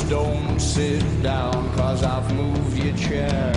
don't sit down, 'cause I've moved your chair.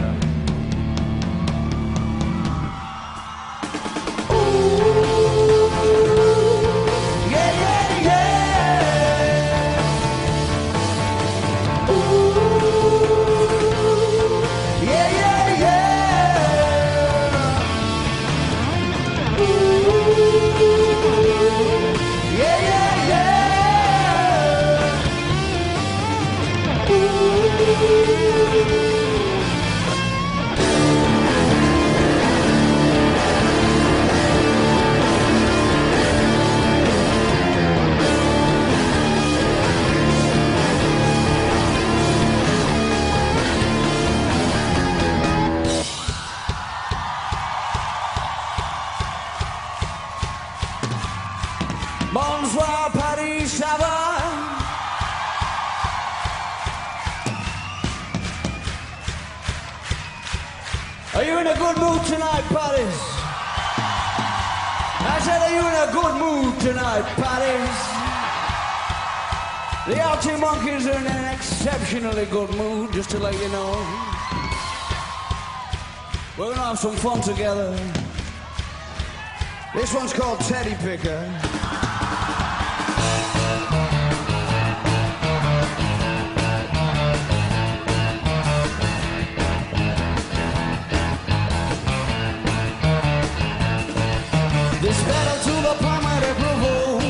Bonsoir, Paris, ça va? Are you in a good mood tonight, Paris? I said, are you in a good mood tonight, Paris? The Arctic Monkeys are in an exceptionally good mood, just to let you know. We're gonna have some fun together. This one's called Teddy Picker. This battle to the point where they provoke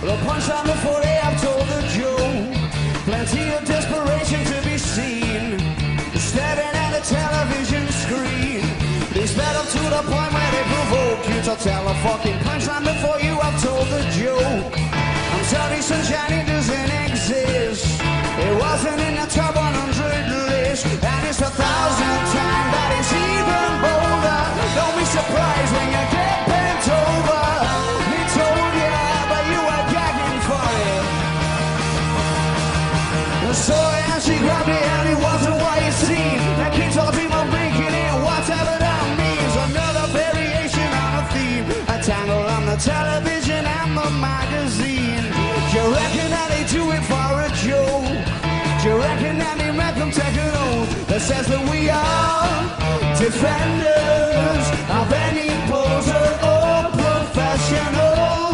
the punchline before they have told the joke. Plenty of desperation to be seen, staring at a television screen. This battle to the point where they provoke you to tell a fucking punchline before you have told the joke. I'm sorry, sunshine, it doesn't exist. It wasn't in the top 100 list, and it's 1,000 times that it's even bolder. Don't be surprised when you get bent over. He told you, but you were gagging for it. So and she grabbed it, and it wasn't what you seen. That keeps all people breaking it, whatever that means. Another variation on a theme, a tangle on the television and the magazine. Do you reckon that they do it for a joke? Do you reckon that they make them take an oath that says that we are defenders of any poser or professional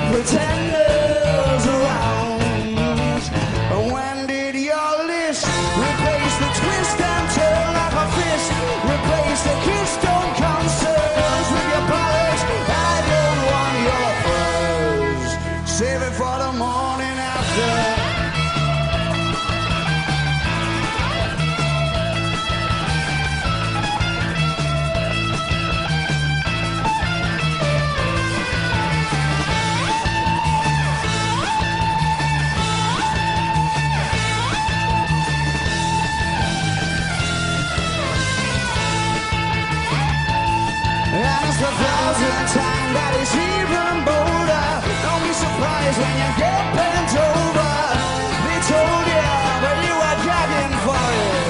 pretenders around? And when did your list replace the twist and turn like a fist? Replace the Keystone concerts with your brothers? I don't want your furs. Save it for the morning after. And it's 1,000 times that it's even bolder. Don't be surprised when you get bent over. They told you, but you were gagging for it.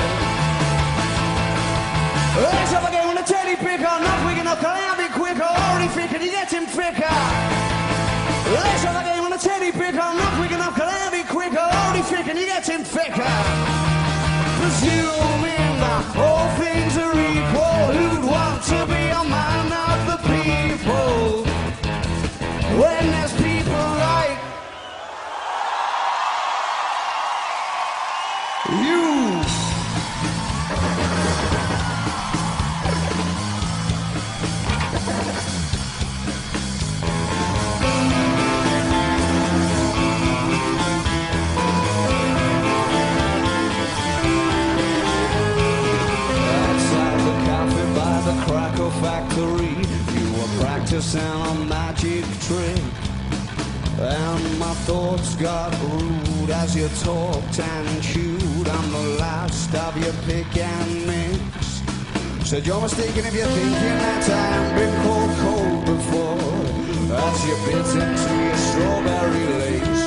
Let's have a game with a teddy picker. Not quick enough, can't be quicker. Already thinking you get him thicker. Let's have a game with a teddy picker. Not quick enough, can't be quicker. Already thinking you get him thicker. Presuming that all things are equal, who'd want to be a man of the people when there's people like you? Cracker factory, you were practicing a magic trick, and my thoughts got rude as you talked and chewed. I'm the last of your pick and mix. Said you're mistaken if you're thinking that I've been cold before. As you bit into your strawberry lace,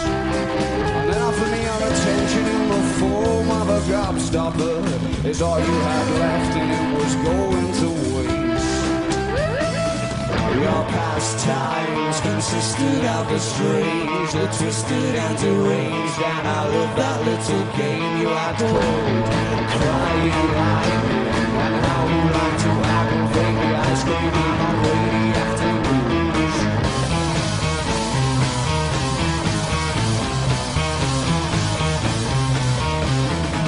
and then offered me your attention in the form of a gobstopper. Is all you had left, and it was going to waste. Your pastimes consisted of the strange, the twisted and deranged, and I love that little game you had called crying lightning, and how you like to aggravate the ice cream on rainy afternoons.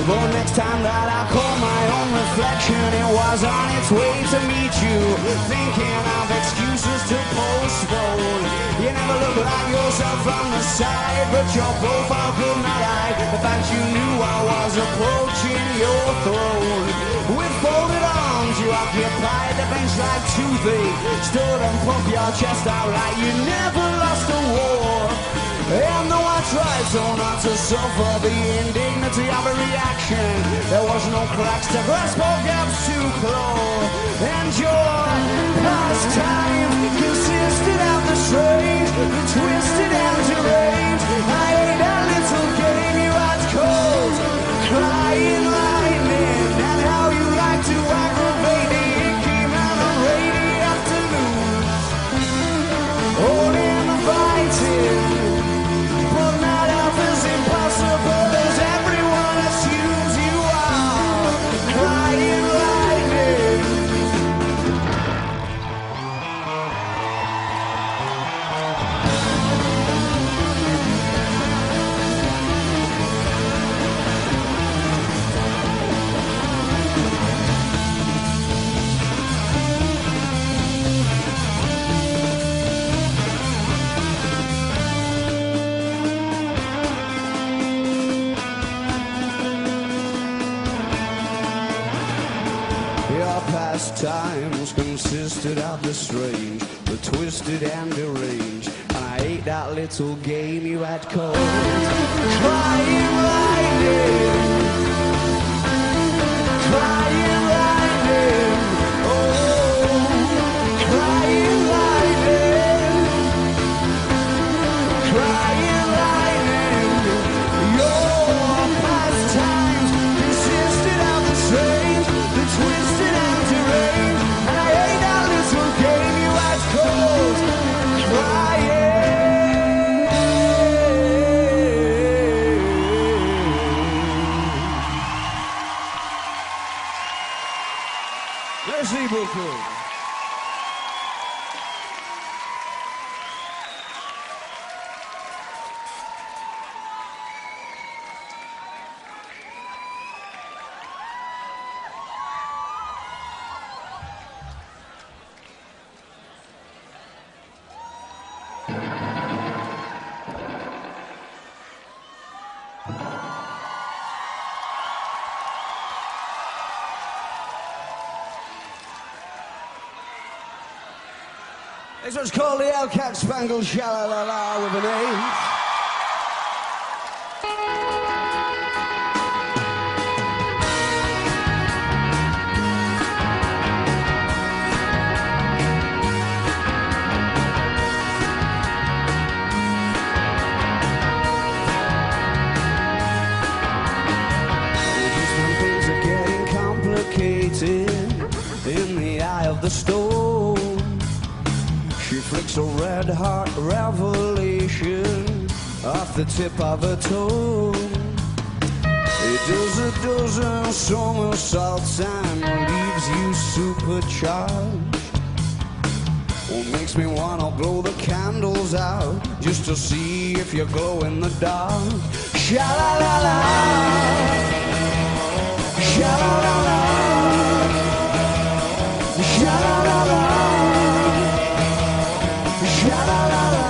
But next time that I call my own reflection, it was on its way to meet you, thinking of excuses to postpone. You never look like yourself from the side, but your profile could not hide the fact you knew I was approaching your throne. With folded arms, you occupied the bench like toothache, stood and pumped your chest out like you never lost a war. And though I tried so not to suffer the indignity of a reaction, there was no cracks to grasp or gaps to claw. And your pastime consisted of the strange, the twisted and deranged. I ate that little game you had called crying lightning, and how you like to aggravate the icky man on rainy afternoons. Holding and fighting, but not half as impossible as everyone assumes you are. Crying lightning. Your pastimes consisted of the strange, the twisted and deranged, and I ate that little game you had called crying lightning, crying lightning, oh, crying lightning, crying lightning. Your pastimes consisted of the strange, the twisted and deranged, and I ate that little game you had called crying. Merci beaucoup. This was called the Hellcat Spangled Shalalala with an A. Just when things are getting complicated in the eye of the storm, she flicks a red-hot revelation off the tip of her toe. It does a dozen somersaults and leaves you supercharged. What makes me wanna blow the candles out just to see if you glow in the dark. Shalalala, shalalala, shalalala. Shalalala.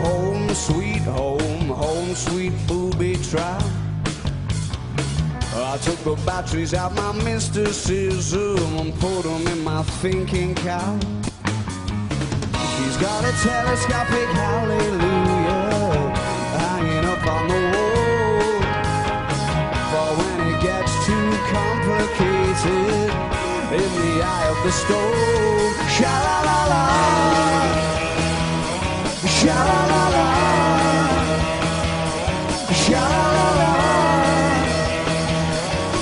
Home sweet home, home sweet booby trap. I took the batteries out my mysticism and put them in my thinking cap. She's got a telescopic hallelujah hanging up on the wall. For when it gets too complicated in the eye of the stove, sha-la-la-la, sha-la-la-la, sha-la-la-la,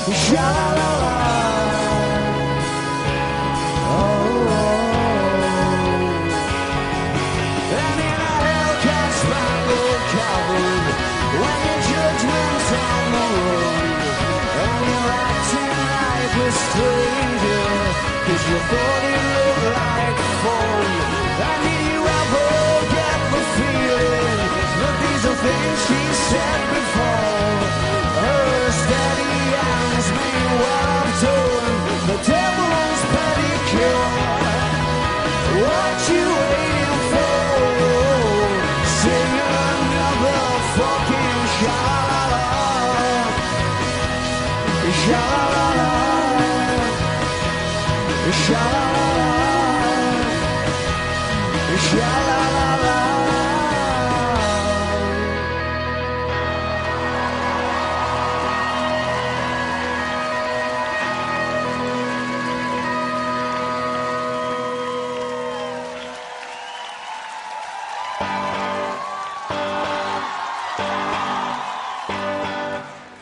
sha-la-la-la.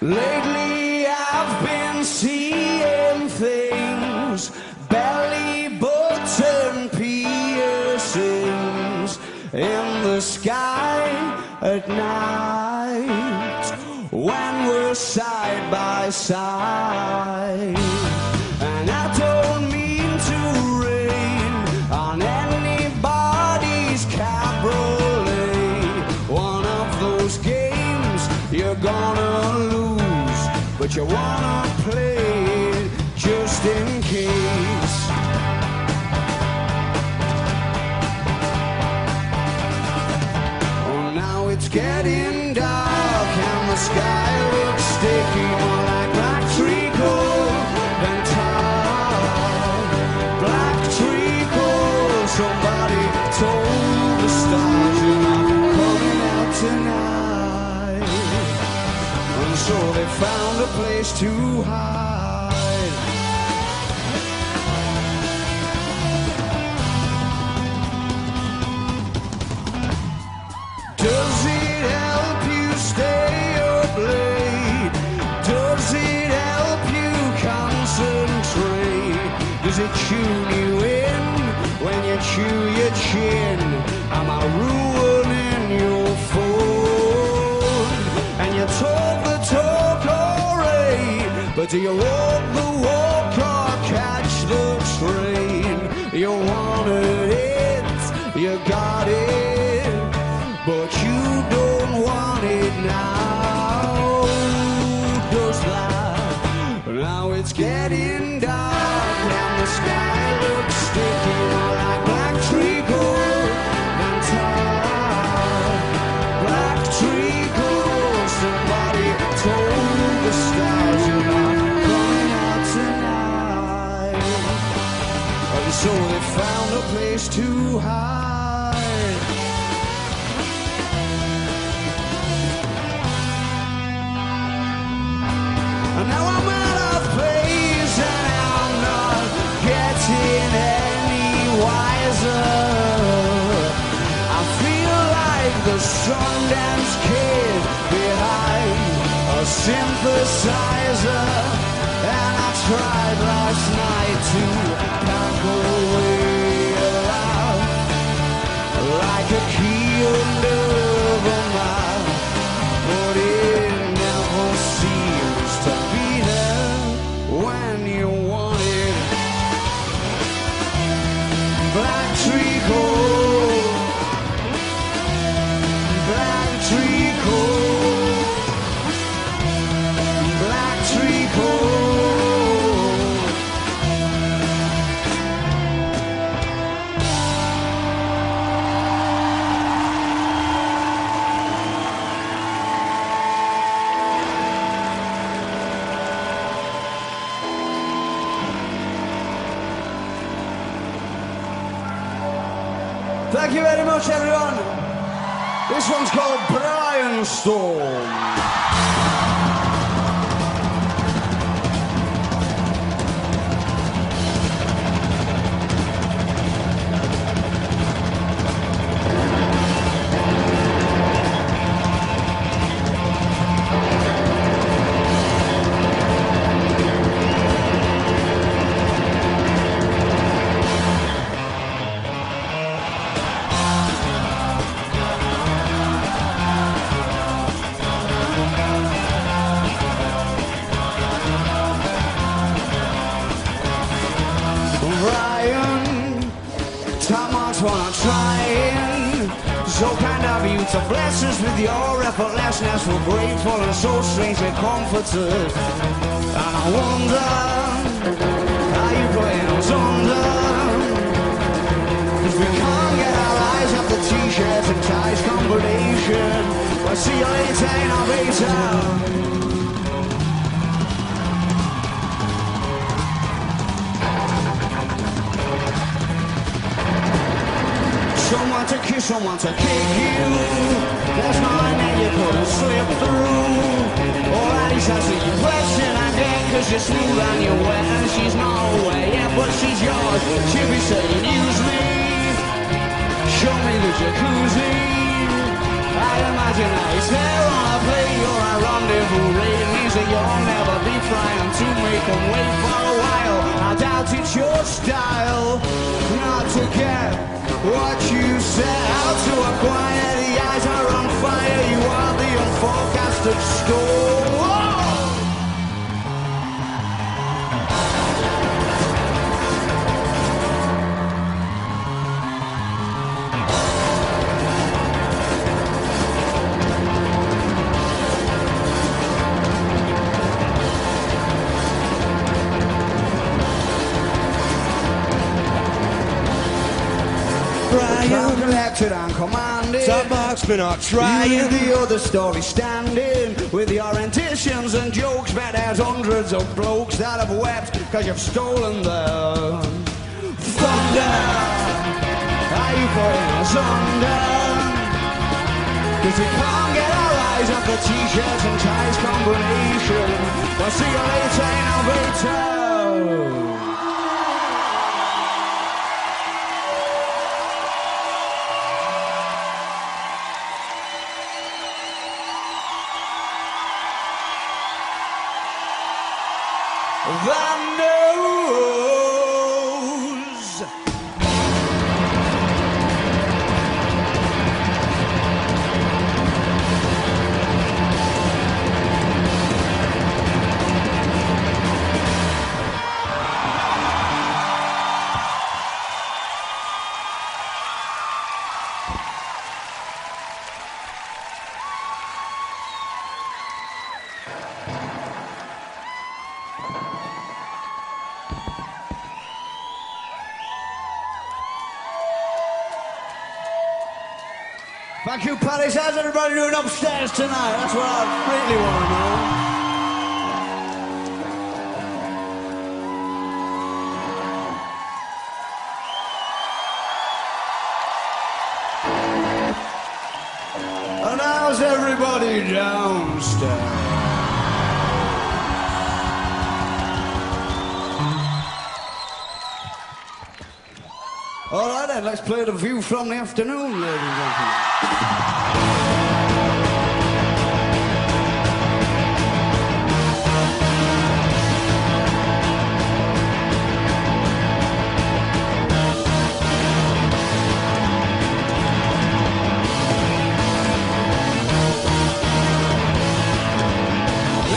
Lately I've been seeing things, belly button piercings in the sky at night when we're side by side. And I don't mean to rain on anybody's cabriolet, one of those games you're gonna lose, but you wanna play it just in case. Oh, now it's getting dark and the sky looks sticky, more like black treacle than tar. Black treacle, somebody told the stars you're not coming out tonight. And so they found a place to hide. Does it help you stay up late? Does it help you concentrate? Does it tune you in when you chew your chin? Am I ruining your phone? And you talk the talk, alright, but do you walk the walk or catch the train? You wanted it, you got it, but you don't want it now. Does that? Now it's getting dark and the sky looks sticky, more like black treacle than tar. Black treacle, somebody told the stars you're not coming out tonight. And so they found a place to hide. And now I'm out of place and I'm not getting any wiser. I feel like the Sundance Kid behind a synthesizer. And I tried last night to pack away aloud like a key under the mouth, but it never seems to be there when you want it. Black treacle, black treacle, black treacle. Thank you very much, everyone. This one's called Brianstorm. So kind of you to bless us with your effortlessness. We're grateful and so strangely comforted. And I wonder how you playing us under, 'cause we can't get our eyes off the t-shirts and ties combination. We'll see you later in our beta. Someone to kiss, someone to kick you. There's nothing that you couldn't slip through. Or at least that's the impression I get, 'cause you're smooth and you're wet and she's not away yet, but she's yours. She'll be saying, use me, show me the jacuzzi. I imagine that he's there on a plate or a rendezvous rate, and he's you'll never be trying to make them wait for a while. I doubt it's your style not to get what you set out to acquire. The eyes are on fire, you are the unforecasted storm. Whoa! Collected and commanded. Top marksman are trying. You the other story standing with your renditions and jokes. Bet there's hundreds of blokes that have wept cause you've stolen their thunder. Are you putting us under? Cause we can't get our eyes off the t-shirts and ties combination. We'll see you later, innovator. That knows. Thank you, Paris. How's everybody doing upstairs tonight? That's what I really want to know. And how's everybody downstairs? All right then, let's play The View from the Afternoon, ladies and gentlemen.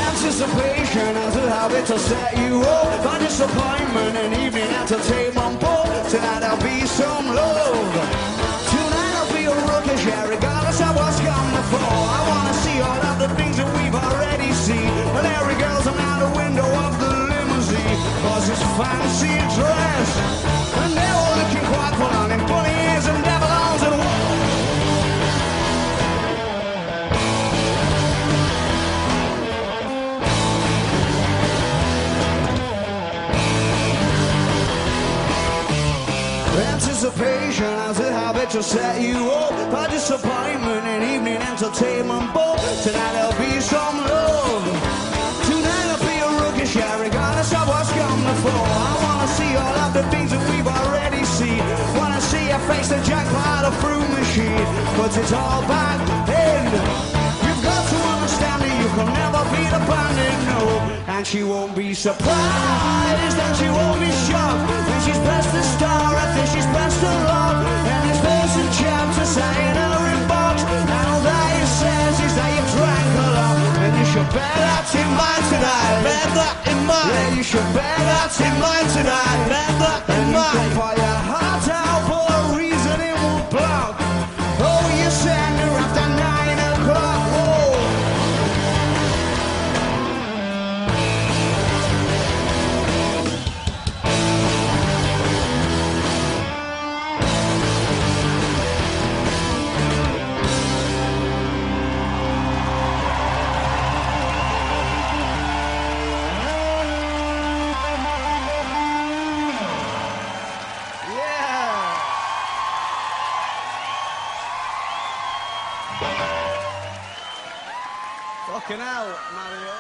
Anticipation as a habit to set you up. For disappointment and evening entertainment. Tonight there'll be some love. Tonight I'll be a rookish, yeah, regardless of what's gone before. I wanna see all of the things that we've already seen. But every girl's around the window of the limousine. Cause it's fancy dress. And they're all looking quite full on in bunny ears and devil arms and anticipation as a habit to set you up. For disappointment and evening entertainment. But tonight there'll be some love. Tonight I'll be a rookish, yeah, regardless of what's gone before. I wanna see all of the things that we've already seen. Wanna see you face the jackpot of fruit machine. But it's all back in. You've got to understand that you can never be the bandit, no. And she won't be surprised, and she won't be shocked. When she's pressed the star, I think she's pressed the lock. And it's person chapter saying her inbox. And all that he says is that you drank a lot. And you should bear that in mind tonight. Bear that in mind. Yeah, you should bear that in mind tonight. Bear that in mind. And you can fire your heart out for a reason it won't block. Oh, you send her after 9 o'clock. Whoa. Fucking hell, Mario.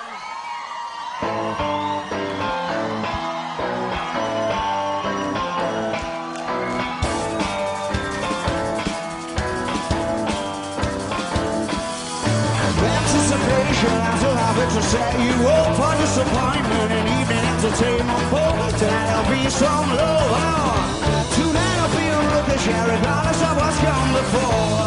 Anticipation as a habit folks will set you up for disappointment and evening entertainment. But tonight there'll be some love. Tonight I'll be a rookish, regardless of what's come before.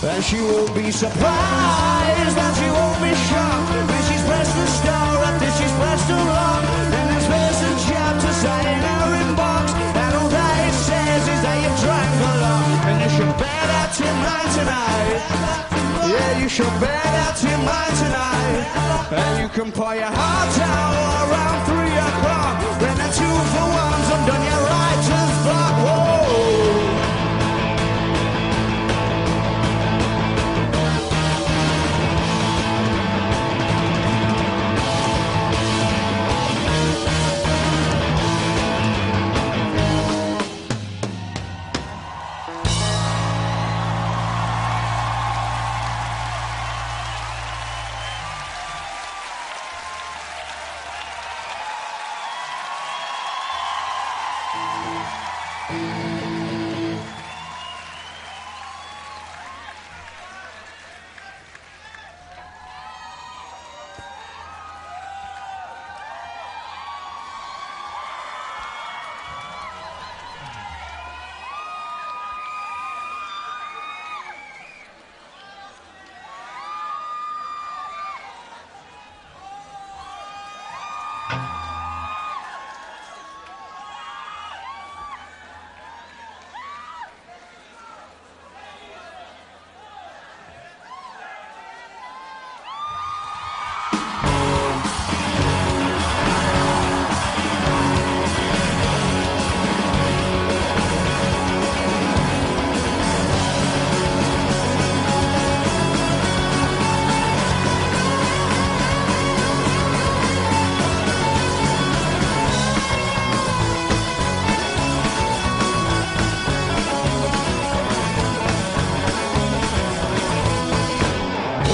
And she won't be surprised, and she won't be shocked when she's pressed the star after she's pressed her lock. And there's space and chapters in her inbox, and all that it says is that you've drank a lot. And you should bear that in mind tonight. Yeah, you should bear that in mind tonight. And you can pour your heart out around 3 o'clock. When the 2 for 1's have done your writer's block. Whoa.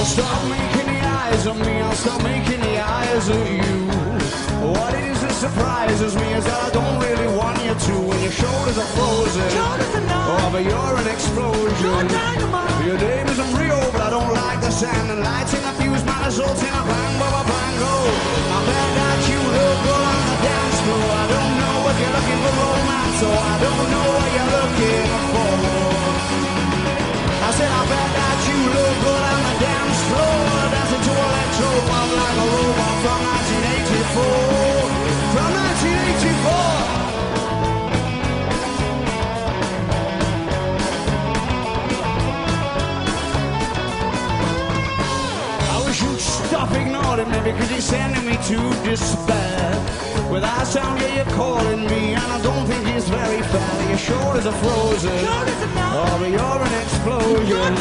Stop making the eyes of me, I'll stop making the eyes of you. What it is that surprises me is that I don't really want you to. When your shoulders are frozen, oh, but you're an explosion. Your name isn't real, but I don't like the sound. And lighting a fuse, man, results in a bang, baba, bang, go. I bet that you look good on the dance floor. I don't know if you're looking for romance, or I don't know what you're looking for. I said I bet that you look good on the dance floor, dancing to electro pop like a robot from 1984. From 1984. I wish you'd stop ignoring me because you're sending me to despair. With that sound, yeah, you're calling me, and I don't think it's very fair. Your shoulders are frozen, oh, but you're an explosion.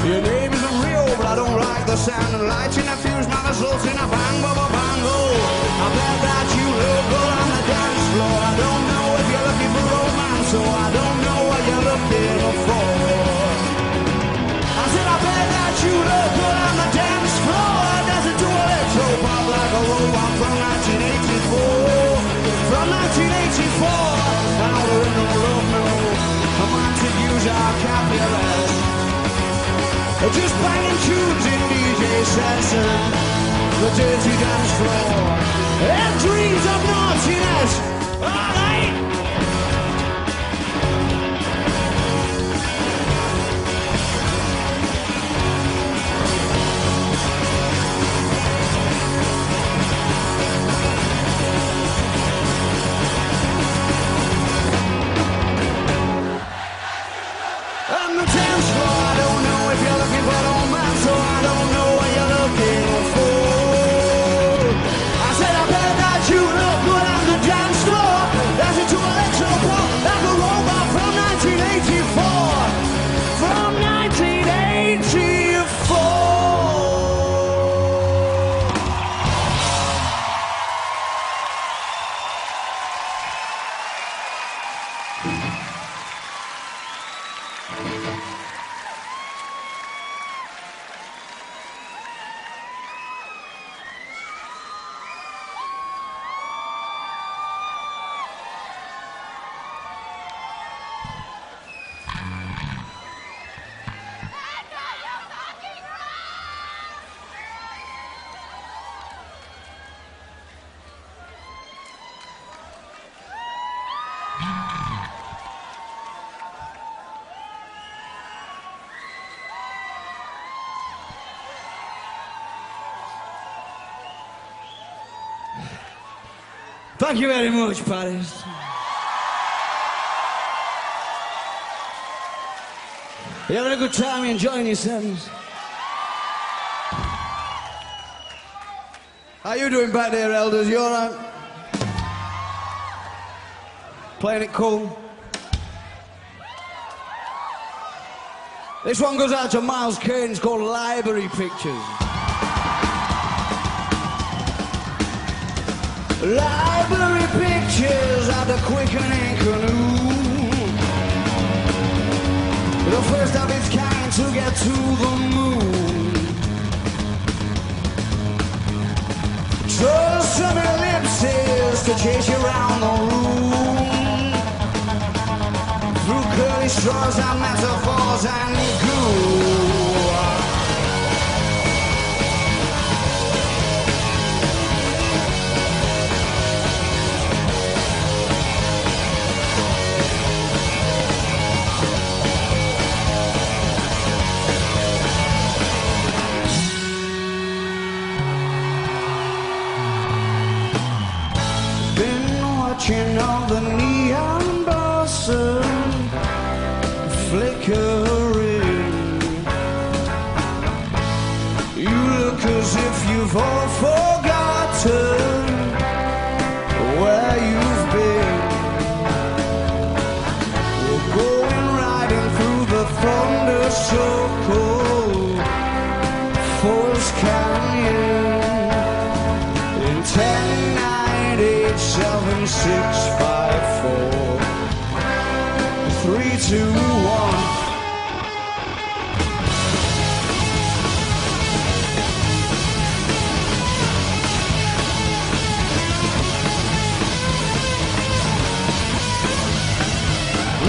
Your name isn't real, but I don't like the sound. And lighting a fuse, my results in a bang, baba, bang, oh. I bet that you look good on the dance floor. I don't know if you're looking for romance, so I don't know what you're looking for. I said I bet that you look good on the dance floor, dancing to electro pop like a robot from 1984. From 1984, I know there ain't no love, no. I might to use our Capulet. Just banging tunes in DJ sets and the dirty dance floor. And dreams of naughtiness, alright. On the dance floor, I don't know if you're looking for romance, so I don't know what you're looking for. I said I bet that you look good on the dance floor, dancing to electro pop like a robot from 1984. From 1984. Thank you very much, Paris. You having a good time? You enjoying yourselves? How you doing back there, elders? You all right? Playing it cool? This one goes out to Miles Kane. It's called Library Pictures. Library pictures of the quickening canoe, the first of its kind to get to the moon. Draw some ellipses to chase you around the room, through curly straws and metaphors and goo. Watching all the neon blossom flickering. You look as if you've all forgotten where you've been. We're going riding through the thunder so-called Forest Canyon in 10, 9, 8, 7, 6, 5, 4, 3, 2, 1.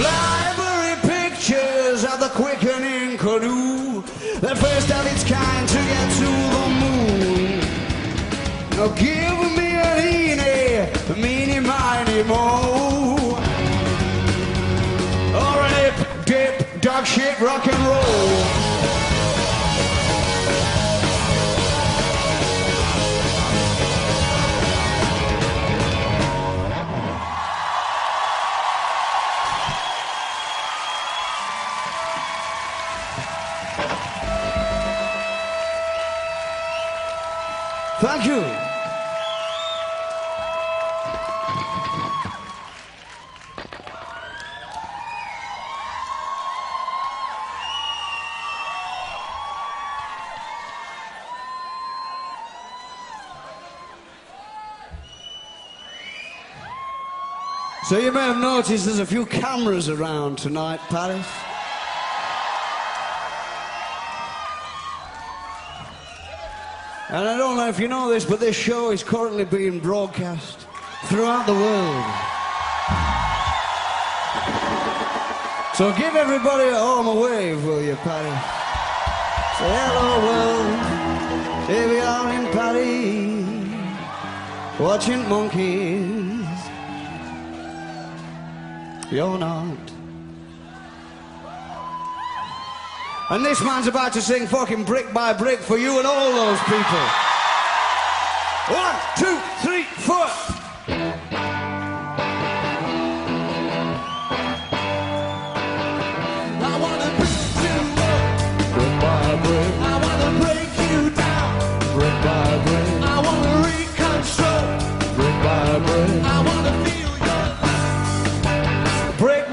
Library pictures of the quickening canoe, the first of its kind to get to the moon. Now give me an eeny, meeny, miny, moe. Or an hip, dip, dog shit, rock and roll. Thank you. So you may have noticed there's a few cameras around tonight, Paris. And I don't know if you know this, but this show is currently being broadcast throughout the world. So give everybody at home a wave, will you, Paris? Say hello, world. Here we are in Paris, watching monkeys. You're not. And this man's about to sing fucking Brick by Brick for you and all those people. 1, 2, 3, 4. I wanna pick you up, brick by brick. I wanna break you down, brick by brick. I wanna reconstruct, brick by brick. I wanna feel your love, brick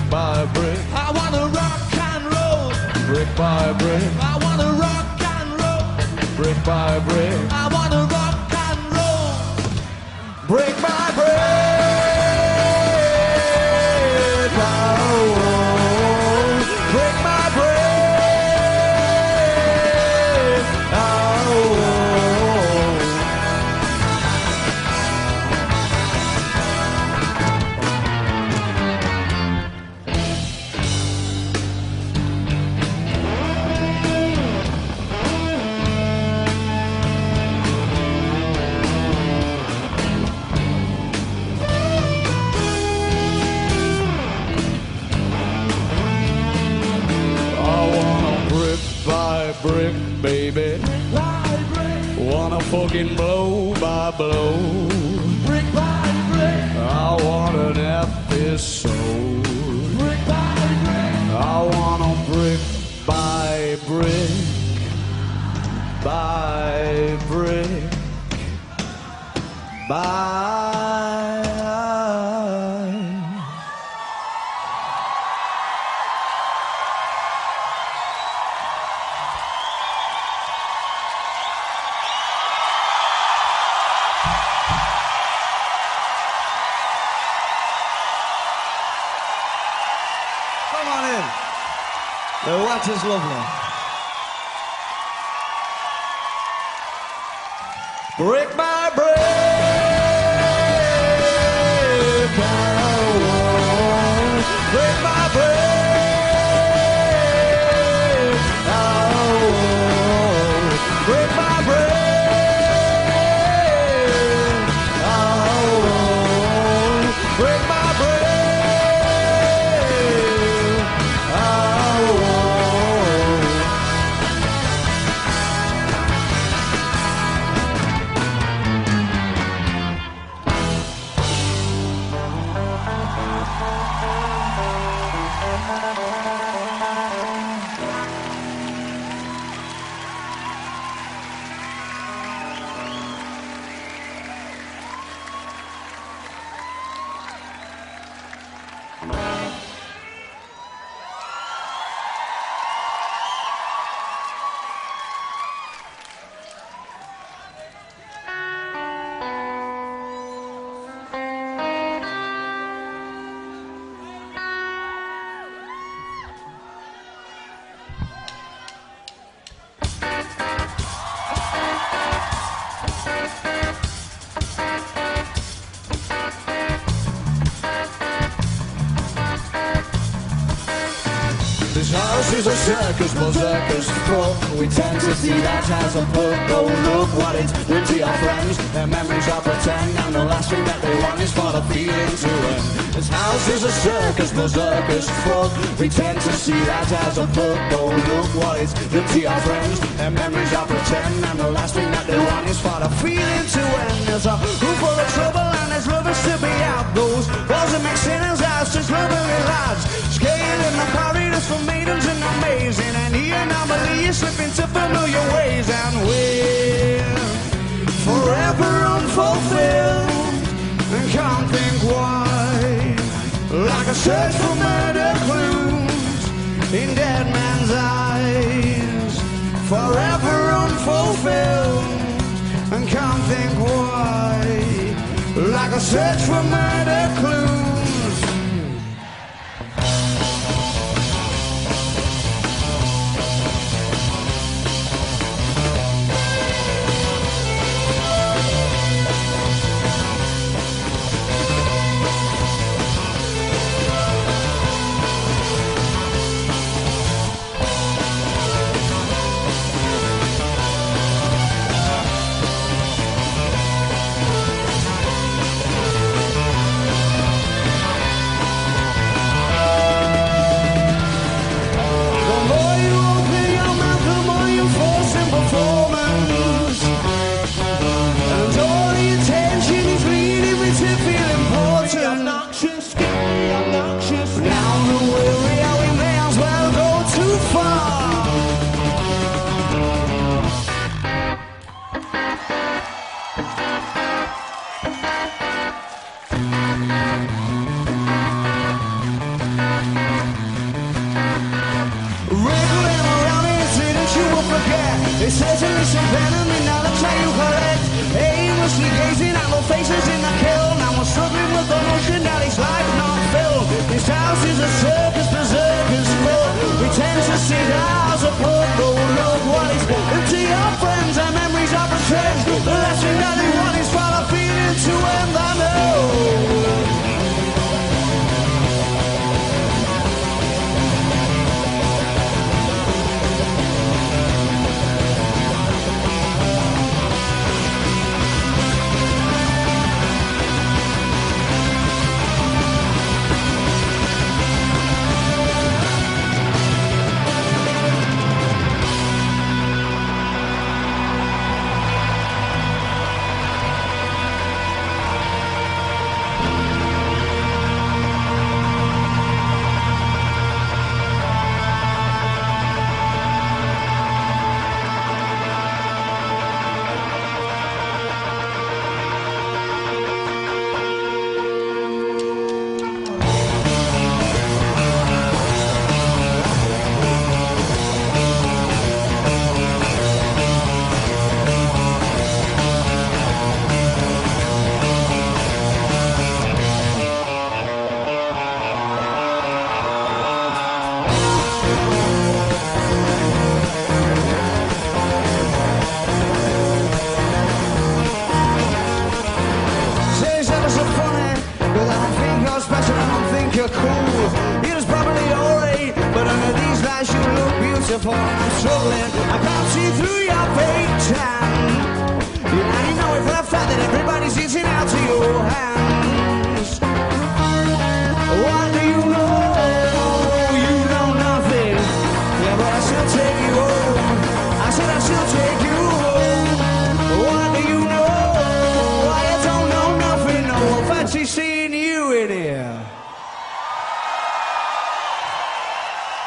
by brick. I wanna rock and roll, brick by brick. I wanna rock and roll, brick by brick. I wanna rock and roll, brick by brick. Oh, brick by brick. Oh, brick, baby. Brick by brick. Wanna fucking blow by blow. Brick by brick. I want an episode. Brick by brick. I want 'em brick by brick. By brick. By. Come on in. The watch is lovely. Brick by brick, oh, brick by brick, oh, brick by brick, oh, brick by This house is a circus, berserkers fuck. We tend to see that as a book. Oh look what it's done to your friends. Their memories are pretend, and the last thing that they want is for the feeling to end. This house is a circus, berserkers fuck. We tend to see that as a book. Oh look what it's done to your friends. Their memories are pretend, and the last thing that they want is for the feeling to end. There's a room full of trouble, and there's lovers to be out. Those boys that make sinners out, just lovely lads. Scaling the corridors for maidens and amazing, and he anomaly is slipping to familiar ways, and we're forever unfulfilled and can't think why. Like a search for murder clues in dead man's eyes. Forever unfulfilled and can't think why. Like a search for murder clues. It says in this venom in all the time you collect. Aimlessly gazing at the faces in the kiln. And we're struggling with the notion that his life not filled. This house is a circus, berserkers full. We tend to see the house a pub. Oh look what is to your friends. Their memories are betrayed. The last thing that they want is for the feeling to end. I know. special, I don't think you're cool. It is probably alright, but under these lights you look beautiful. I'm struggling, I can't see through your fake tan. Yeah, you know it for a fact that everybody's eating out of your hands. What do you know? You know nothing. Yeah, but I still take you home. I said I still take you home. What do you know? I don't know nothing. No, I fancy seeing you in here.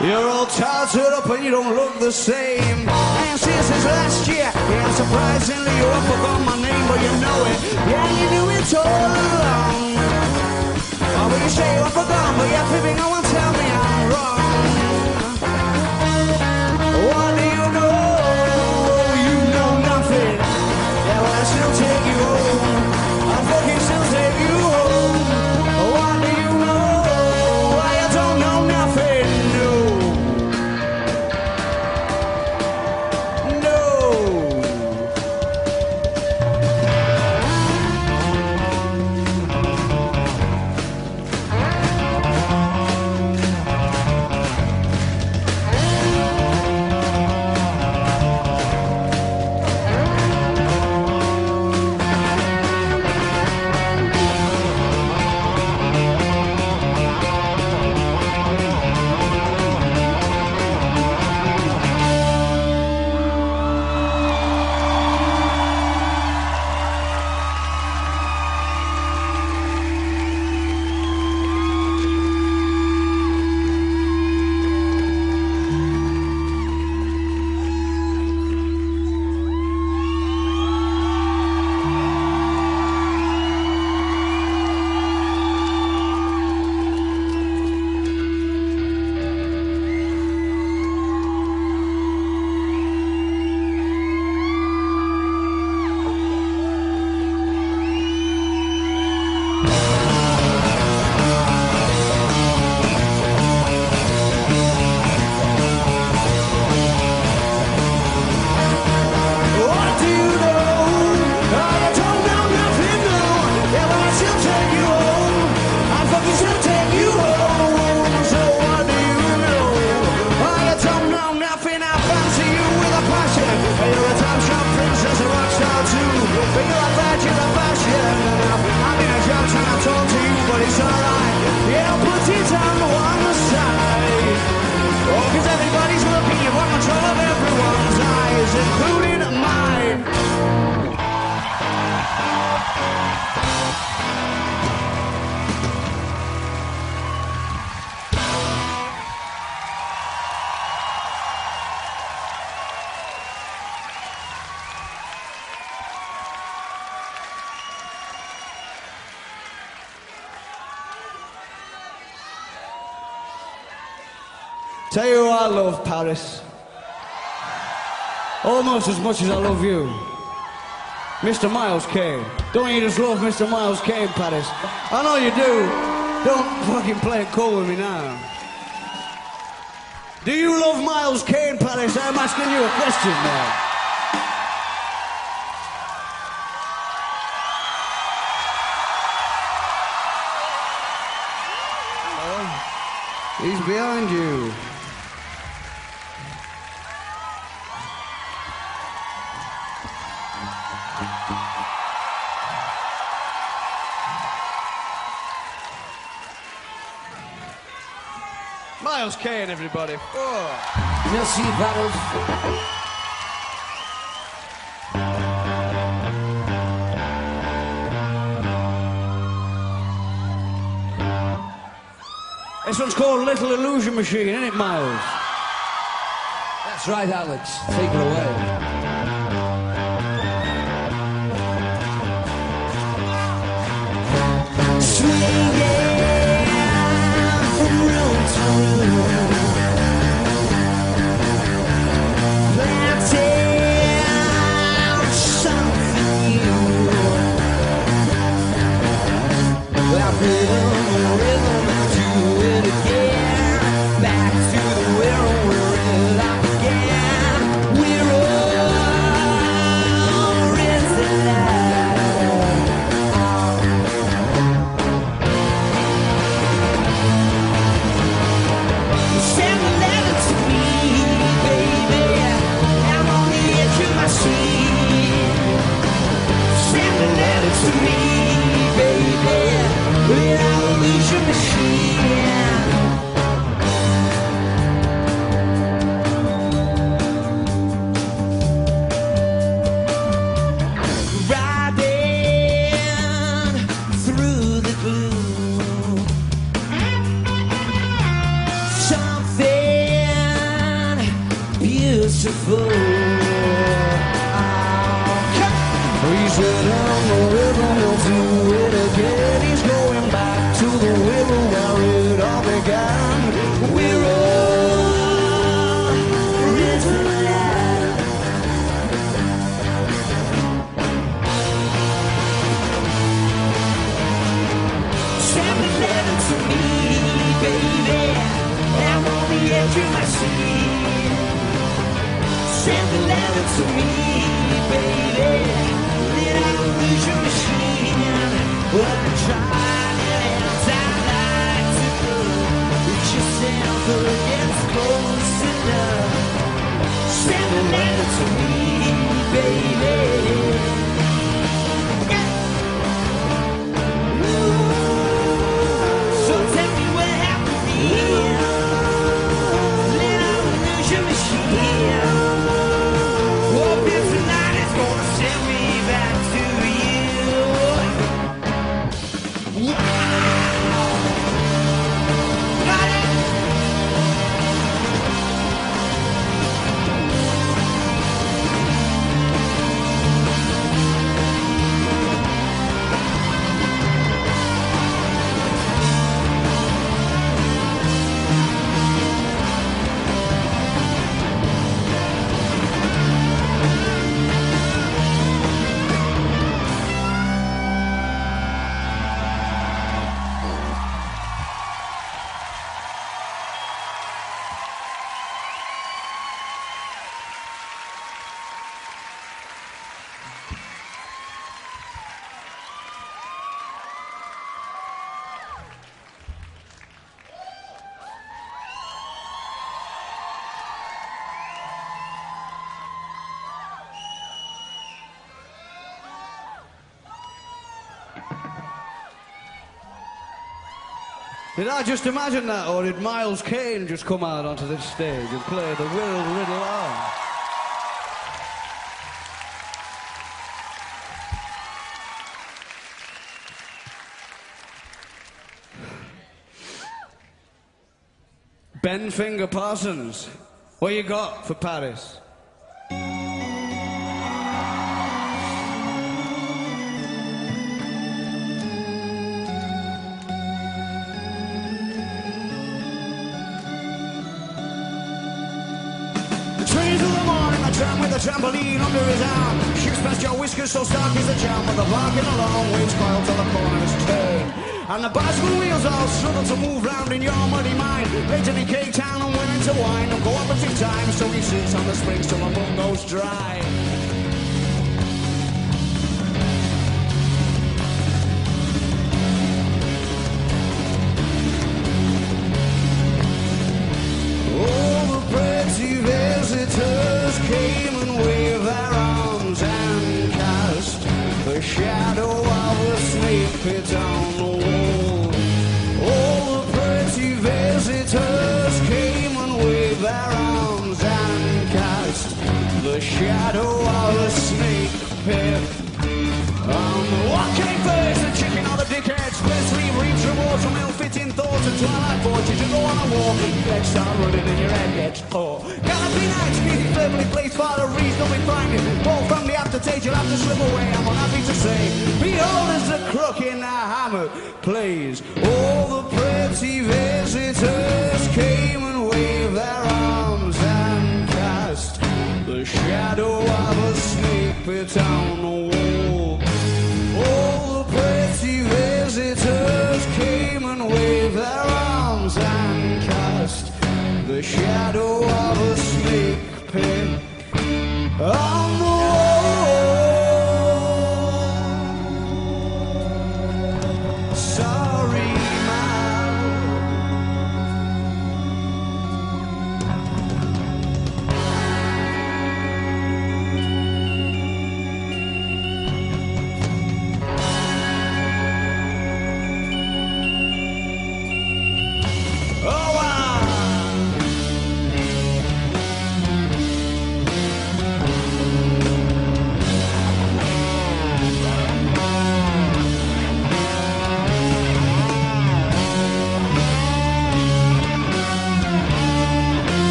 You're all tattered up and you don't look the same. I ain't seen you since last year. Yeah, surprisingly you all forgot my name, but you know it. Yeah, you knew it all along. Oh, but you say I forgot, but you're fibbing. No one tell me I'm wrong. What do you know? You know nothing. Yeah, but I still take you home. I fucking still take you home. What do you know? I don't know nothing. No. No. Tell you who I love, Paris. Almost as much as I love you. Mr. Miles Kane. Don't you just love Mr. Miles Kane, Paris? I know you do. Don't fucking play it cool with me now. Do you love Miles Kane, Paris? I'm asking you a question now. He's behind you. Miles Kane, everybody. Oh. Merci, Paris. This one's called Little Illusion Machine, isn't it, Miles? That's right, Alex. Take it away. Back to the world where it all began. We're all beautiful. He said down the river, he'll do it again. He's going back to the Wirral where it all began. Wirral, Riddler. Send a letter to me, baby. I'm on the edge of my seat. Send a letter to me, baby. Illusion machine. What I'm trying else I'd like to go. Reach yourself against close enough. Send a letter to me, baby. So tell me what happened here. Little illusion machine. Hope this tonight is gonna send me back to you. Wow. Got it. Did I just imagine that, or did Miles Kane just come out onto this stage and play the Wirral Riddler? Ben Finger Parsons, what you got for Paris? With a trampoline under his arm, shoots past your whiskers so stark is the jam, with the barking along, waves coiled till the corners turn, and the bicycle wheels all struggle to move round in your muddy mind. Later in Cape Town and women to wine and cooperative time, so he sits on the springs till the moon goes dry. All the pretty visitors came and waved their arms and cast the shadow of a snake pit on the wall. All the pretty visitors came and waved their arms and cast the shadow of a snake pit on the wall. Came first and chipping all the dickheads, first leave reaps rewards from ill-fitting thoughts and twilight fortunes. You go on a walk, your legs start running and your head gets poor. Gotta be nice, keep it firmly placed for the reason we find it. Walk from the aftertaste, you'll have to slip away. I'm unhappy to say, behold as the crook in the hammer plays. All the pretty visitors came and waved their arms and cast the shadow of a snake pit on the wall. All the pretty visitors came and waved their arms and cast the shadow of a snake pit on the wall. Sorry,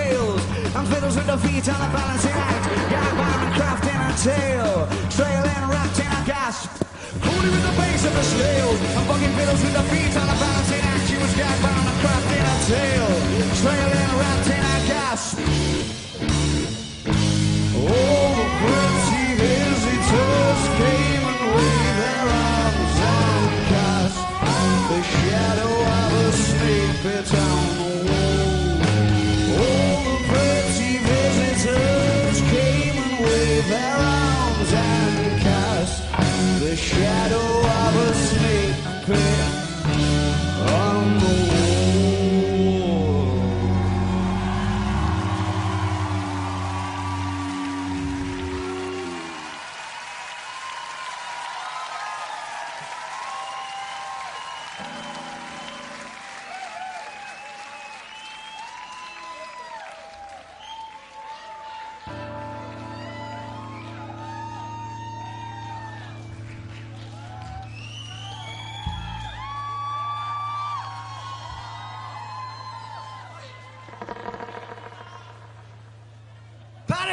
scales, and fiddles with the feet on a balancing act. Gargoyle and crafting a tail, trailing wrapped in a gasp. Cooling with the base of the scales, and bugging fiddles with the feet on a balancing act. She was gargoyle and crafting a tail, trailing wrapped in a gasp. All the pretty visitors came and waved their arms and cast the shadow of a snake bit on the wall. All the pretty visitors came and waved their arms and cast the shadow of a snake pit on the wall.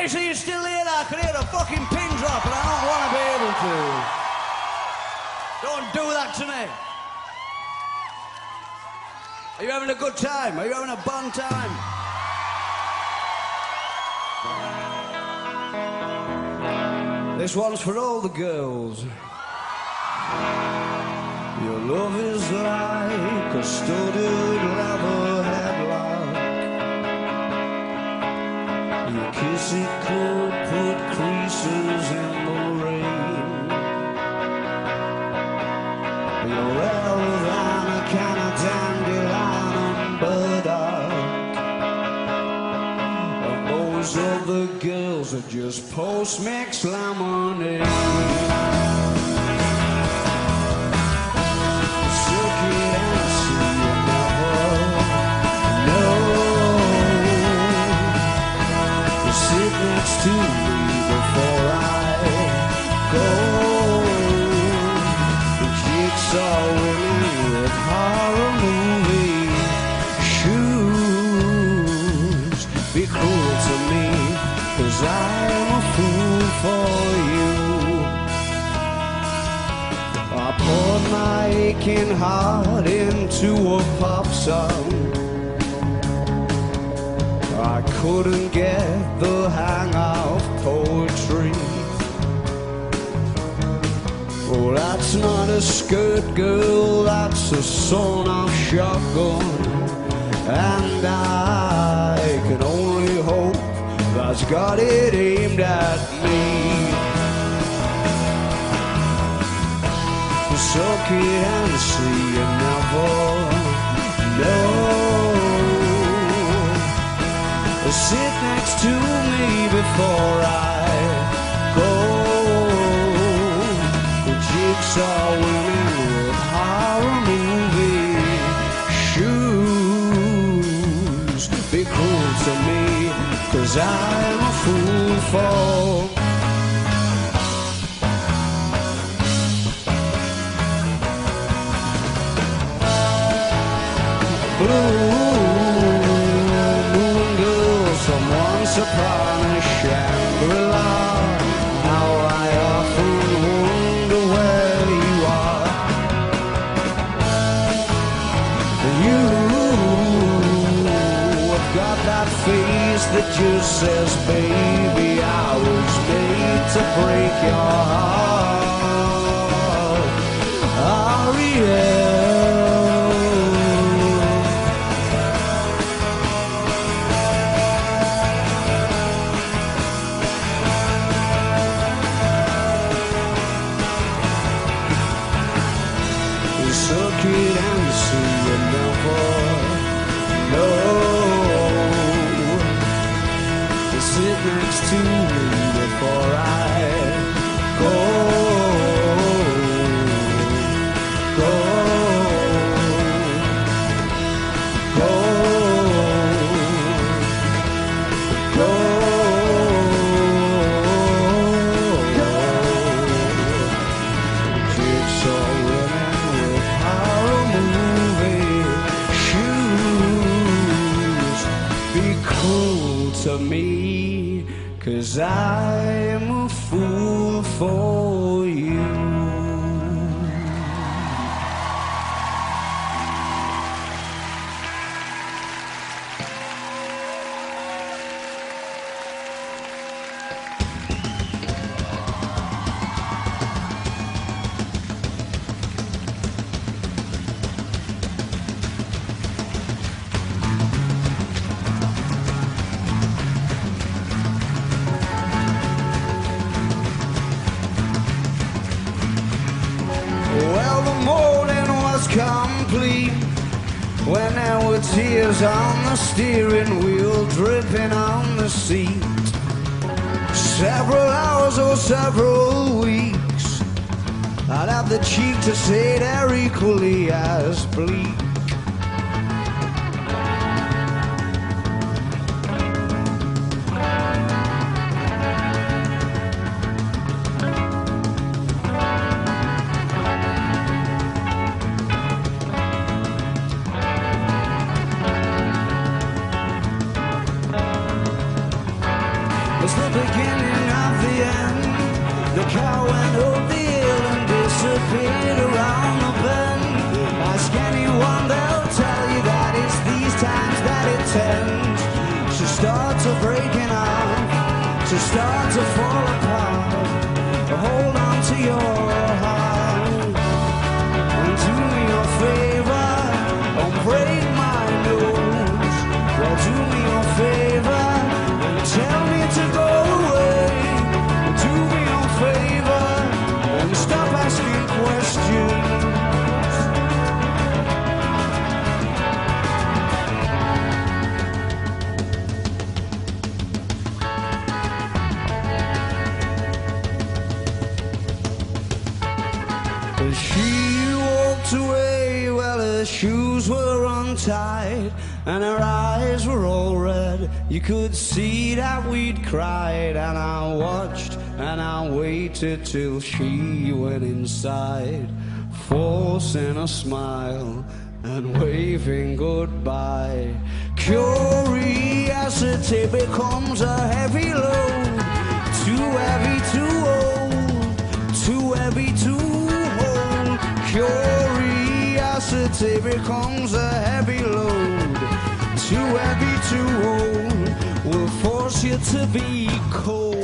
So you're still here? I can hear a fucking pin drop, and I don't want to be able to. Don't do that to me. Are you having a good time? Are you having a fun time? This one's for all the girls. Your love is like a studded leather headlock. Your kiss it could put creases in the rain. You're rarer than a kind of dandelion and burdock. And those other girls are just post-mix lemonade. Circuit and see you never know. Sit next to me before I go. The jigsaw women with horror movie shoes. Be cruel to me, 'cause I am a fool for you. I poured my aching heart into a pop song. I couldn't get the hang of poetry. Oh, that's not a skirt, girl, that's a sawn-off shotgun. And I can only hope that's got it aimed at me. Suck it and see you never know. Sit next to me before I go. The jigsaw women with horror movie shoes. Be cruel to me, 'cause I'm a fool for blue. Upon a Shangri-La, how I often wonder where you are. You have got that face that just says, baby, I was made to break your heart. Ariel. And see you never know. To sit next to me before I go. Go. Go. Go. Jigsaw women with horror movie shoes. Be cool 'cause I'm a fool for you. Complete when there were tears on the steering wheel, dripping on the seat. Several hours or several weeks, I'd have the cheek to say they're equally as bleak. It's the beginning of the end. The car went up the hill and disappeared around the bend. Ask anyone, they'll tell you that it's these times that it tends to start to breaking off, to start to fall apart. Hold on to your heart and do me a favor, don't break my nose. Well, do me a favor and tell me to go away. Do me a favor and stop asking questions. As she walked away, well, her shoes were untied and her eyes were all red. You could see that we'd cried, and I watched and I waited till she went inside, forcing a smile and waving goodbye. Curiosity becomes a heavy load, too heavy to hold, too heavy to hold. Curiosity becomes a heavy load, too heavy to hold, will force you to be cold.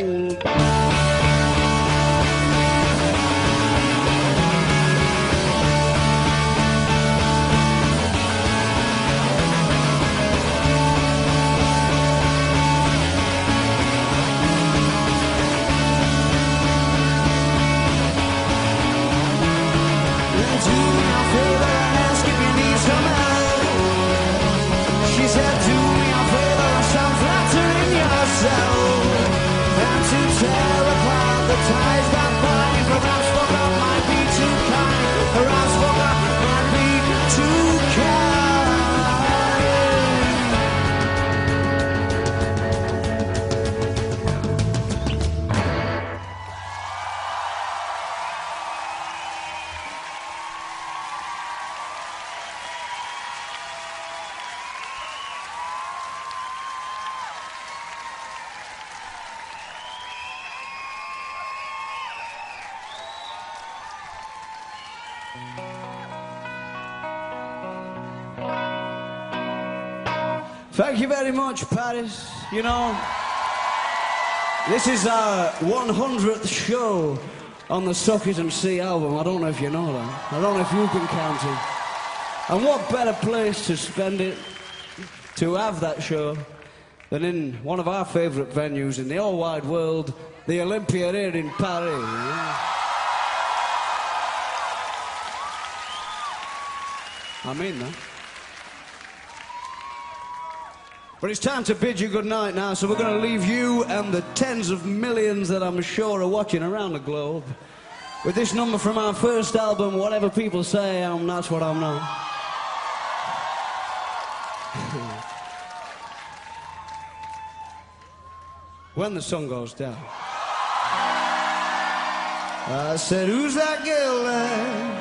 Do me a favor and ask if you need some help. She said, do me a favor and stop flattering yourself, and to tear apart the ties that bind. Perhaps forgot might be too kind, perhaps forgot might be too kind. Thank you very much, Paris. You know, this is our 100th show on the Socket and Sea album. I don't know if you know that. I don't know if you've been counting. And what better place to spend it, to have that show, than in one of our favourite venues in the whole wide world, the Olympia here in Paris. Yeah. I mean that. But it's time to bid you good night now, so we're going to leave you and the tens of millions that I'm sure are watching around the globe with this number from our first album, Whatever People Say, That's What I'm Not. When the sun goes down. I said, who's that girl there?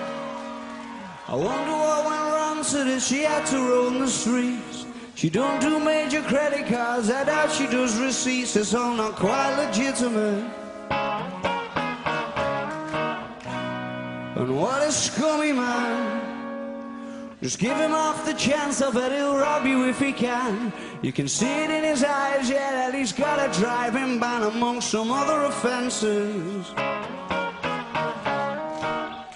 I wonder what went wrong so that she had to roam the streets. She don't do major credit cards, I doubt she does receipts. It's all not quite legitimate. And what a scummy man. Just give him half the chance, I bet he'll rob you if he can. You can see it in his eyes, yeah, that he's got a driving ban among some other offences.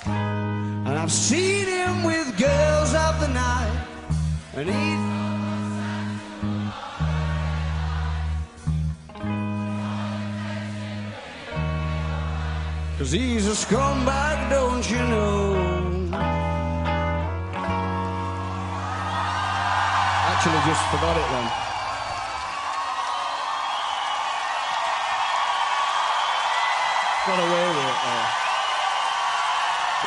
And I've seen him with girls of the night, and he... Cause he's a scumbag, don't you know? Actually, just forgot it then. Got away with it though.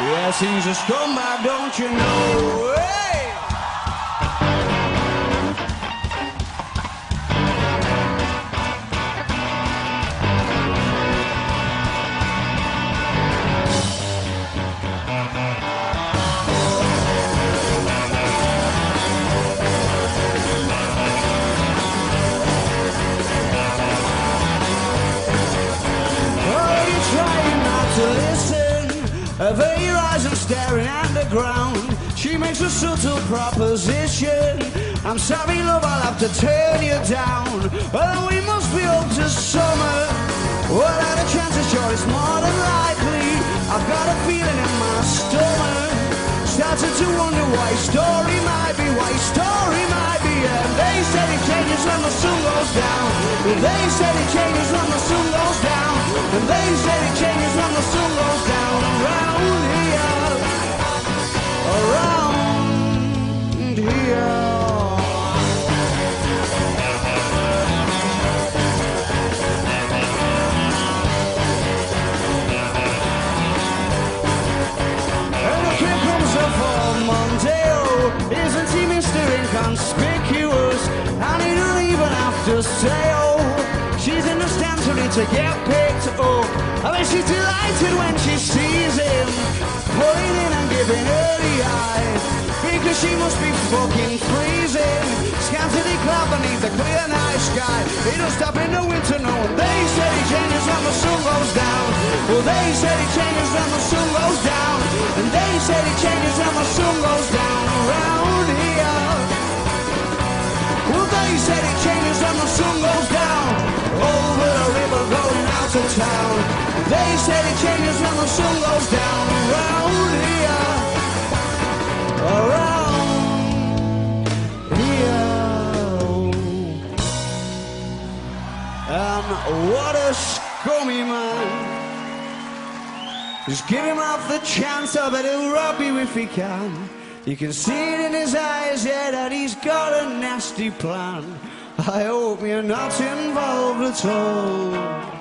Yes, he's a scumbag, don't you know? Hey! Over your eyes and staring at the ground. She makes a subtle proposition. I'm sorry, love, I'll have to turn you down. Oh, we must be up to summer. What are the chances? Sure, it's more than likely. I've got a feeling in my stomach. Started to wonder why story might be, why story might be. And they said it changes when the sun goes down. They said it changes when the sun goes down. And they said it changes when the sun goes down. Around here, around here. And the kid comes up on Monday, oh, isn't he Mr. Inconspicuous? And he don't even have to say, oh, she's in the stands ready to get picked up. I bet she's delighted when she sees him, pulling in and giving her the eye, because she must be fucking freezing. Scantily clad beneath the clear night sky. He don't stop in the winter, no. They said he changes when the sun goes down. Well, they said he changes when the sun goes down. And they said he changes when the sun goes down around here. Well, they said it changes when the sun goes down over the river going out of town. They said it changes when the sun goes down around here, around here. And what a scummy man. Just give him half the chance, I bet he'll rob you if he can. You can see it in his eyes, yeah, that he's got a nasty plan. I hope you're not involved at all.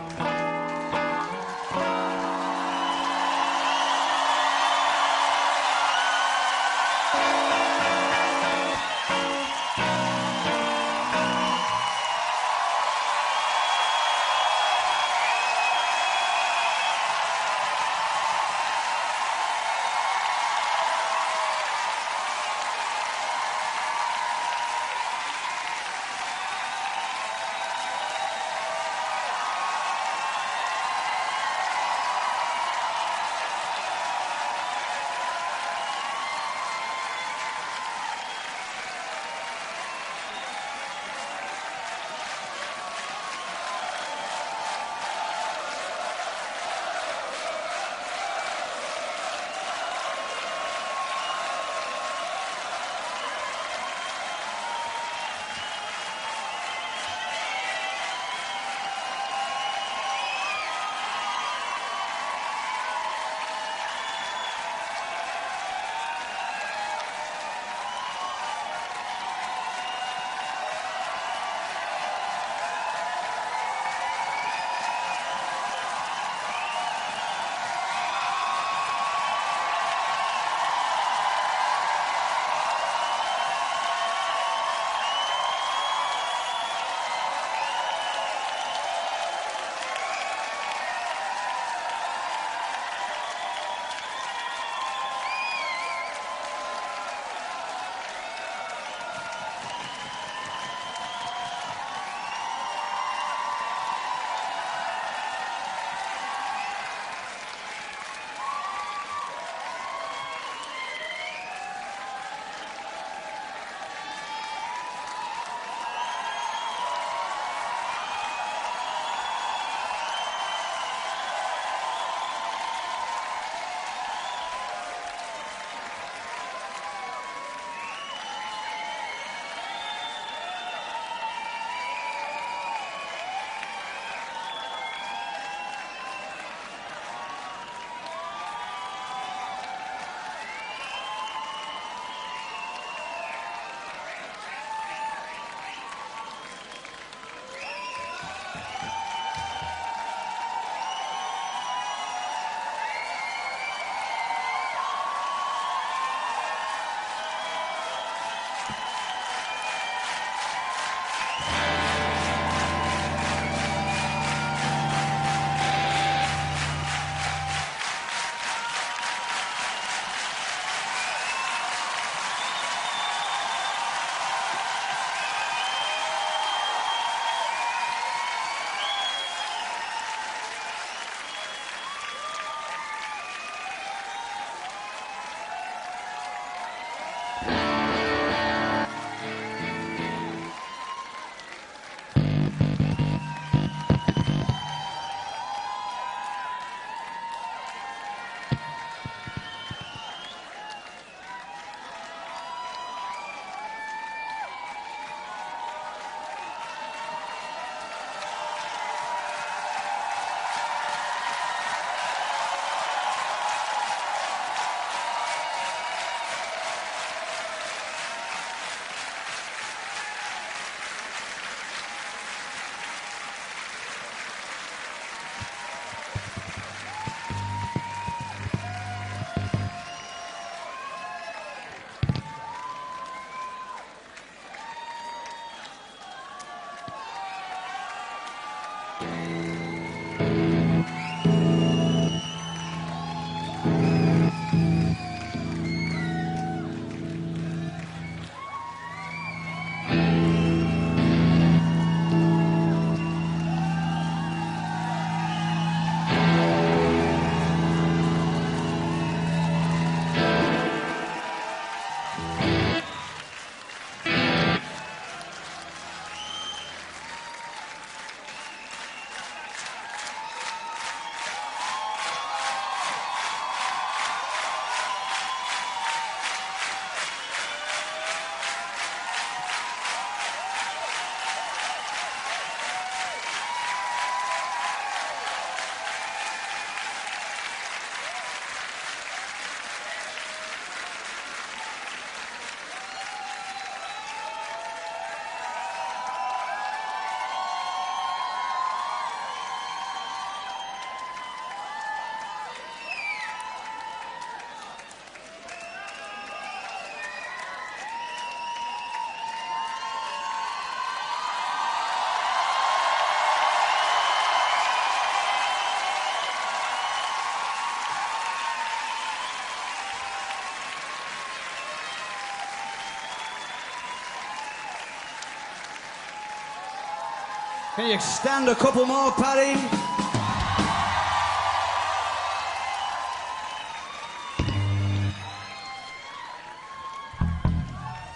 Can you stand a couple more, Paddy?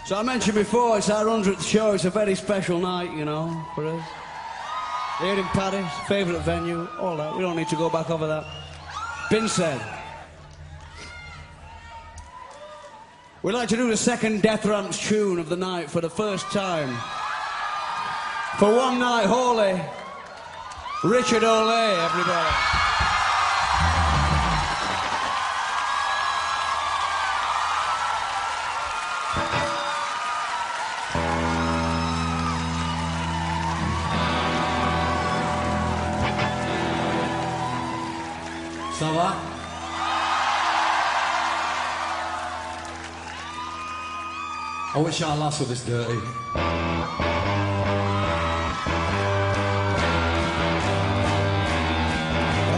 So I mentioned before, it's our 100th show. It's a very special night, you know, for us. Here in Paddy, favourite venue, all that. We don't need to go back over that. Been said. We'd like to do the second Death Ramps tune of the night for the first time. For one night, Hawley, Richard Olay, everybody. Ça va? I wish our lass were this dirty.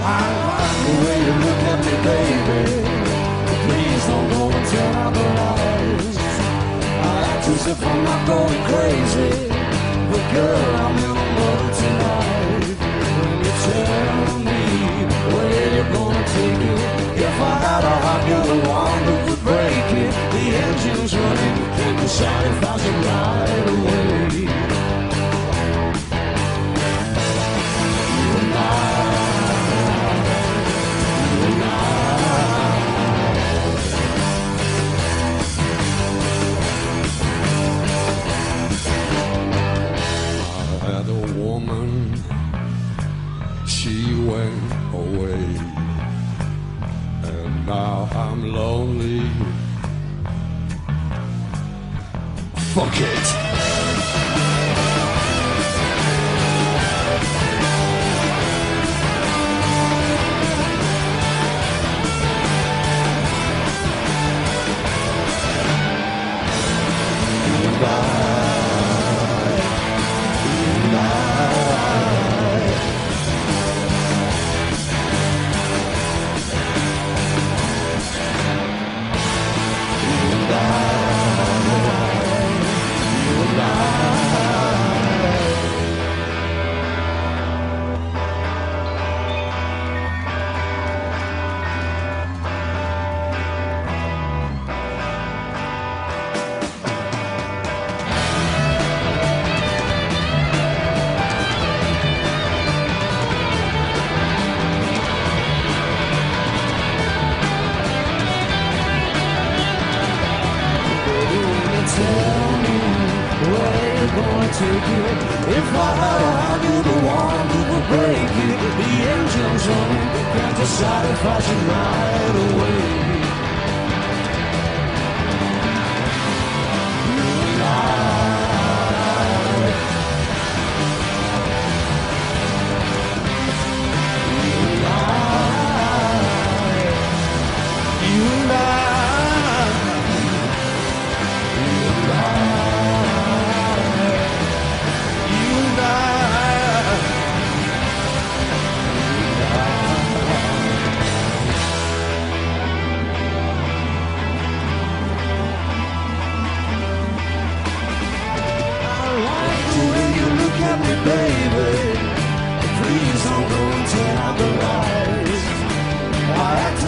I like the way you look at me, baby. Please don't go and turn out the lights. I act as if I'm not going crazy, but girl, I'm in a mood tonight. When you tell me where you're gonna take it, if I had a heart, you're the one who would break it. The engine's running, can't decide if I should ride away. You and I. Woman, she went away, and now I'm lonely. Fuck it. If I had a hand, you're the one who would break it. The engine's running, can't decide if I should ride away. You and I. You and I. You and I. You and I.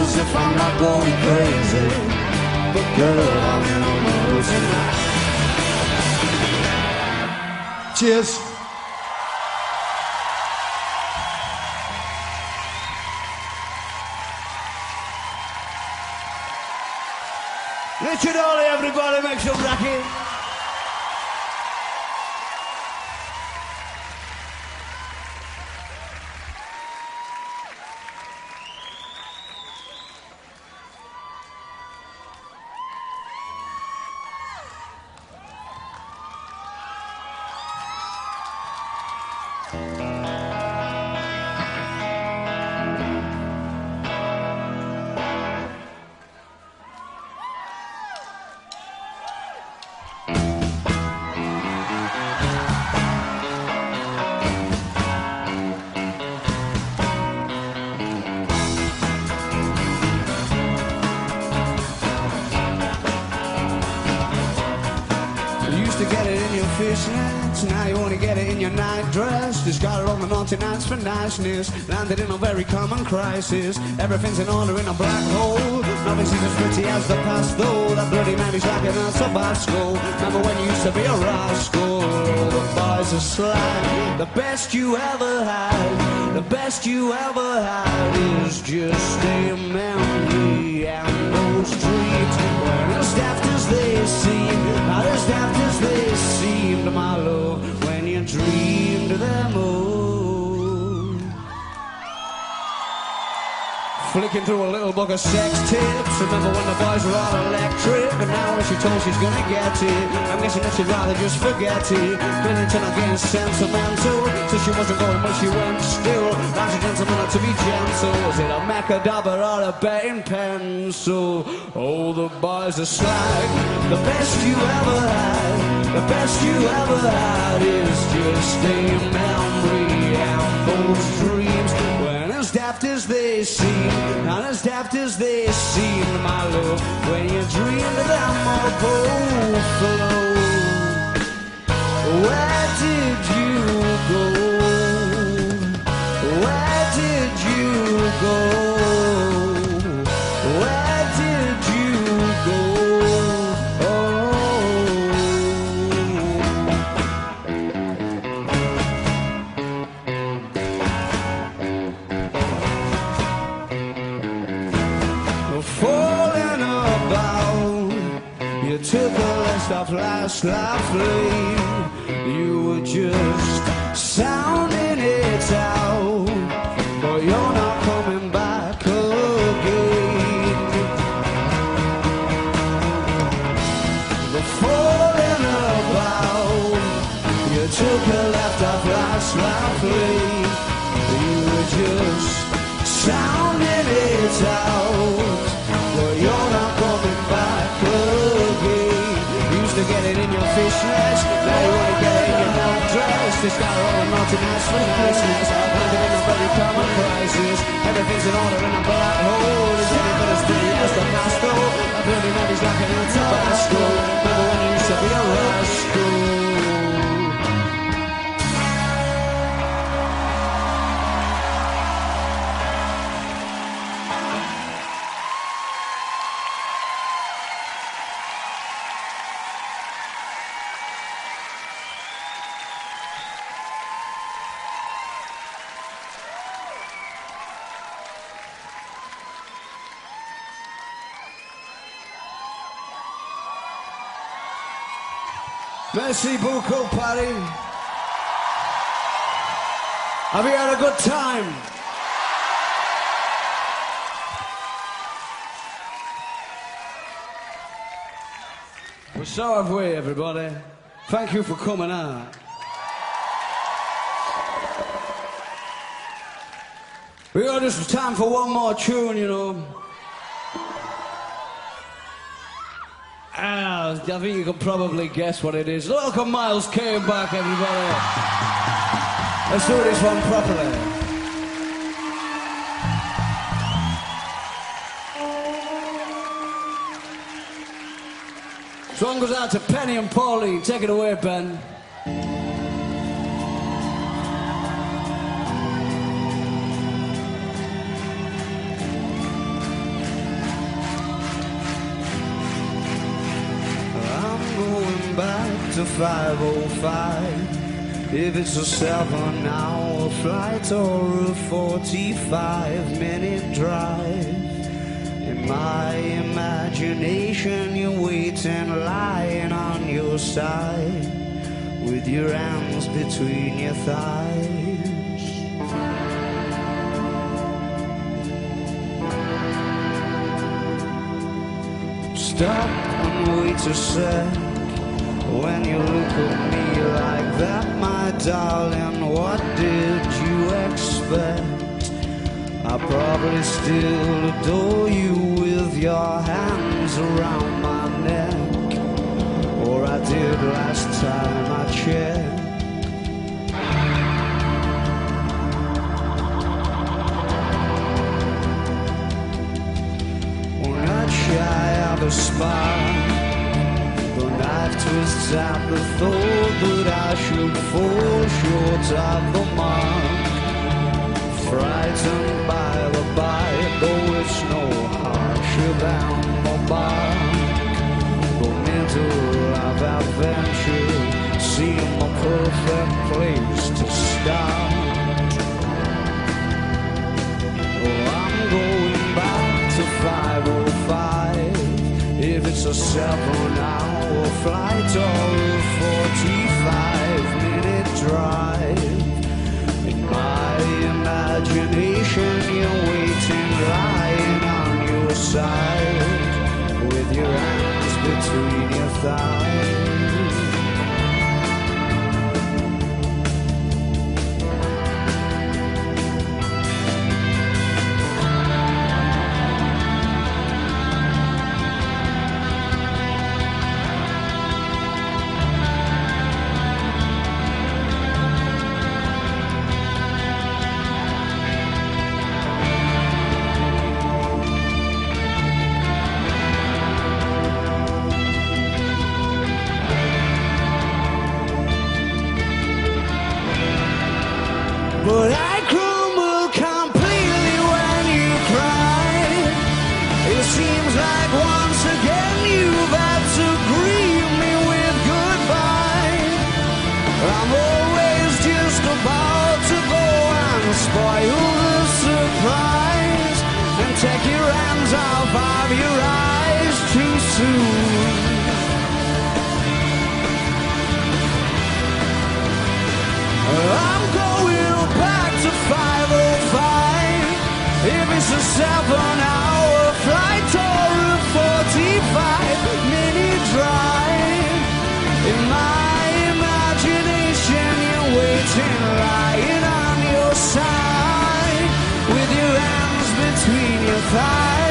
as if I'm not going crazy, but girl, I'm in a mood tonight. Cheers. Richard Hawley, everybody, make some racket. Now you want to get it in your night dress. Just got it on the naughty nights for niceness. Landed in a very common crisis. Everything's in order in a black hole. Nothing seems as pretty as the past though. That bloody man is like an Tabasco. Remember when you used to be a rascal? The boys are slag. The best you ever had, the best you ever had is just a memory. And those dreams weren't as daft as they seem, not as daft as they seemed, my love, when you dreamed them all. Flicking through a little book of sex tips. Remember when the boys were all electric, and now when she told she's gonna get it, I'm guessing that she'd rather just forget it. Billington again sentimental, so she wasn't going but she went still. Life's a gentleman to be gentle. Was it a macadabra or a betting pencil? Oh, the boys are slag. The best you ever had, the best you ever had is just a memory. And those dreams weren't as daft as they seem, not as daft as they seem, my love, when you dreamed of them all buffalo. Where did you go? Where did you go? Where did you go? You took a list off last flame. You were just sounding it out, but you're not coming back again. The falling about. You took a left off last flame. You were just sounding it out, but you're not coming back again. To get it in your fishnets, now you want to get it in your night dress. This guy all naughty nights for niceness. Landed in a very common crisis. Everything's in order in a black hole. Is anything as pretty as the past though? A bloody man is like an Tabasco. Remember when you used to be a rascal? Merci beaucoup, Paris. Have you had a good time? Well, so have we, everybody. Thank you for coming out. We got just time for one more tune, you know. I think you can probably guess what it is. Look at Miles Kane back, everybody. Let's do this one properly. Song goes out to Penny and Pauline. Take it away, Ben. to 5:05. If it's a 7-hour flight or a 45-minute drive. In my imagination you're waiting, lying on your side, with your hands between your thighs. Stop and wait a sec. When you look at me like that, my darling, what did you expect? I probably still adore you with your hands around my neck, or I did last time I checked. We're not shy of a spark. The knife twists at the thought that I should fall short of the mark. Frightened by the bite, though it's no harsher than the bark. The middle of adventure seemed the perfect place to start. Oh, I'm going back to 5:05. If it's a 7-hour flight or a 45-minute drive. In my imagination you're waiting, lying on your side, with your hands between your thighs. But I crumble completely when you cry. It seems like once again you've had to greet me with goodbye. I'm always just about to go and spoil the surprise, and take your hands off of your eyes too soon. I'm going back to 5:05. If it's a 7-hour flight or a 45-minute drive. In my imagination you're waiting, lying on your side, with your hands between your thighs.